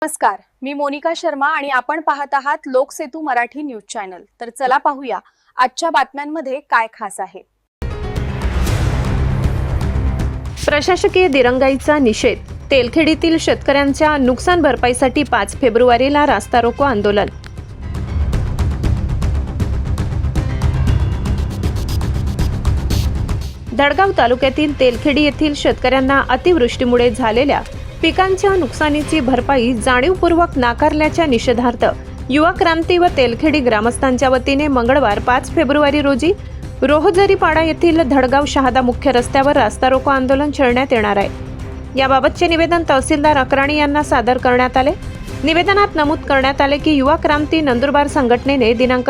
नमस्कार, मी मोनिका शर्मा आणि आपण पाहत आहात लोकसेतू मराठी न्यूज चॅनल। तर चला पाहूया आजच्या बातम्यांमध्ये काय खास आहे। प्रशासकीय दिरंगाईचा निषेध, तेलखेडीतील शेतकऱ्यांच्या नुकसान भरपाईसाठी 5 फेब्रुवारीला रास्ता रोको आंदोलन। धडगाव तालुक्यातील तेलखेडी येथील शेतकऱ्यांना अतिवृष्टीमुळे झालेल्या पिकांच्या नुकसानीची भरपाई जाणीवपूर्वक नाकारल्याच्या निषेधार्थ युवा क्रांती व तेलखेडी ग्रामस्थांच्या वतीने मंगळवार 5 फेब्रुवारी रोजी रोहजरीपाडा येथील धडगाव शहादा मुख्य रस्त्यावर रास्ता रोको आंदोलन छेडण्यात येणार आहे। याबाबतचे निवेदन तहसीलदार अक्राणी यांना सादर करण्यात आले। निवेदनात नमूद करण्यात आले की युवा क्रांती नंदुरबार संघटनेने दिनांक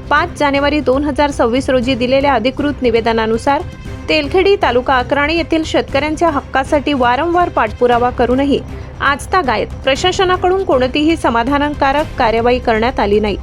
5 जानेवारी 2026 रोजी दिलेल्या अधिकृत निवेदनानुसार तेलखेडी तालुका अक्राणी येथील शेतकऱ्यांच्या हक्कासाठी वारंवार पाठपुरावा करूनही आजतागायत प्रशासनाकडून कोणतीही समाधानकारक कार्यवाही करण्यात आली नाही।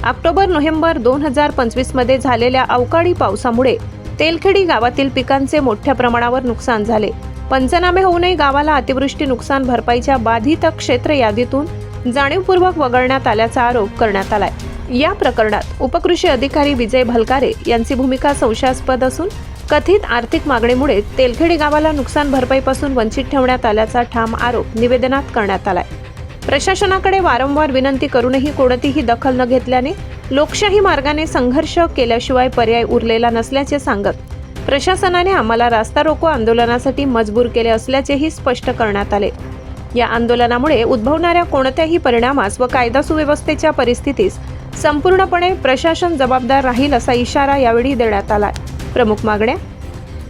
ऑक्टोबर-नोव्हेंबर 2025 मध्ये झालेल्या अवकाळी पावसामुळे तेलखेडी गावातील पिकांचे मोठ्या प्रमाणावर नुकसान झाले। पंचनामे होऊनही गावाला अतिवृष्टी नुकसान भरपाईच्या बाधित क्षेत्र यादीतून जाणीवपूर्वक वगळण्यात आल्याचा आरोप करण्यात आलाय। या प्रकरणात उपकृषी अधिकारी विजय भलकारे यांची भूमिका संशयास्पद असून कथित आर्थिक मागणीमुळे तेलखेडी गावाला नुकसान भरपाईपासून वंचित ठेवण्यात आल्याचा ठाम आरोप निवेदनात करण्यात आलाय। प्रशासनाकडे वारंवार विनंती करूनही कोणतीही दखल न घेतल्याने लोकशाही मार्गाने संघर्ष केल्याशिवाय पर्याय उरलेला नसल्याचे सांगत प्रशासनाने आम्हाला रास्ता रोको आंदोलनासाठी मजबूर केले असल्याचेही स्पष्ट करण्यात आले। या आंदोलनामुळे उद्भवणाऱ्या कोणत्याही परिणामास व कायदा सुव्यवस्थेच्या परिस्थितीस संपूर्णपणे प्रशासन जबाबदार राहील असा इशारा यावेळी देण्यात आला। प्रमुख मागण्या: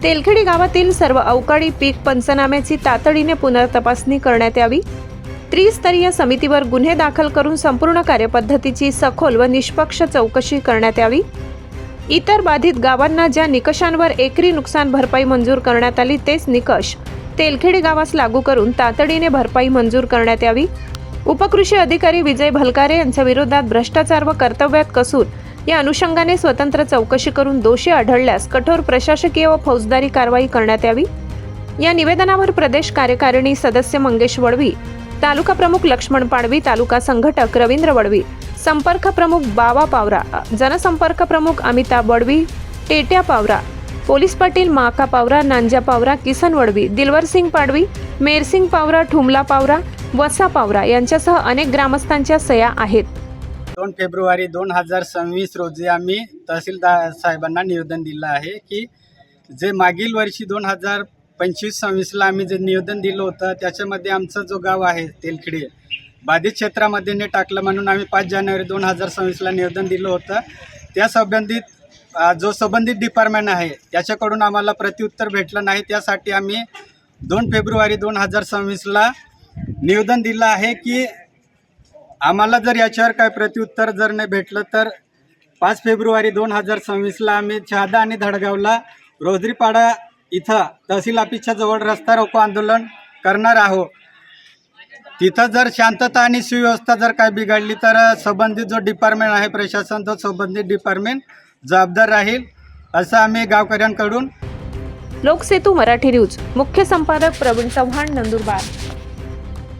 तेलखेडी गावातील सर्व अवकाळी पीक पंचनाम्याची तातडीने पुनर्तपासणी करण्यात यावी। त्रिस्तरीय समितीवर गुन्हे दाखल करून संपूर्ण कार्यपद्धतीची सखोल व निष्पक्ष चौकशी करण्यात यावी। इतर बाधित गावांना ज्या निकषांवर एकरी नुकसान भरपाई मंजूर करण्यात आली तेच निकष तेलखेडी गावास लागू करून तातडीने भरपाई मंजूर करण्यात यावी। उपकृषी अधिकारी विजय भलकारे यांच्या विरोधात भ्रष्टाचार व कर्तव्यात कसूर या अनुषंगाने स्वतंत्र चौकशी करून दोषी आढळल्यास कठोर प्रशासकीय व फौजदारी कारवाई करण्यात यावी। या निवेदनावर प्रदेश कार्यकारिणी सदस्य मंगेश वडवी, तालुका प्रमुख लक्ष्मण पाडवी, तालुका संघटक रवींद्र वडवी, संपर्क प्रमुख बावा पावरा, जनसंपर्क प्रमुख अमिता वडवी, टेट्या पावरा, पोलीस पाटील माका पावरा, नांजा पावरा, किसन वडवी, दिलवरसिंग पाडवी, मेरसिंग पावरा, ठुमला पावरा, वसा पावरा यांच्यासह अनेक ग्रामस्थांच्या सह्या आहेत। 2 फेब्रुवारी 2026 रोजी आम्ही तहसीलदार साहेबांना निवेदन दिलं आहे की जे मागील वर्षी 2025-26ला आम्ही जे निवेदन दिलं होतं त्याच्यामध्ये आमचं जो गाव आहे तेलखेडी बाधित क्षेत्रामध्ये ने टाकलं म्हणून आम्ही 5 जानेवारी 2026ला निवेदन दिलं होतं। त्या संबंधित डिपार्टमेंट आहे त्याच्याकडून आम्हाला प्रत्युत्तर भेटलं नाही। त्यासाठी आम्ही 2 फेब्रुवारी 2026ला निवेदन दिलं आहे की आम्हाला जर याच्यावर काय प्रत्युत्तर जर नाही भेटलं तर 5 फेब्रुवारी 2026ला आम्ही शहादा आणि धडगावला रोहजरीपाडा इथं तहसील ऑफिसच्या जवळ रस्ता रोको आंदोलन करणार आहोत। तिथं जर शांतता आणि सुव्यवस्था जर काय बिघडली तर संबंधित जो डिपार्टमेंट आहे प्रशासन तो संबंधित डिपार्टमेंट जबाबदार राहील असं आम्ही गावकऱ्यांकडून। लोकसेतू मराठी न्यूज, मुख्य संपादक प्रवीण चव्हाण, नंदुरबार।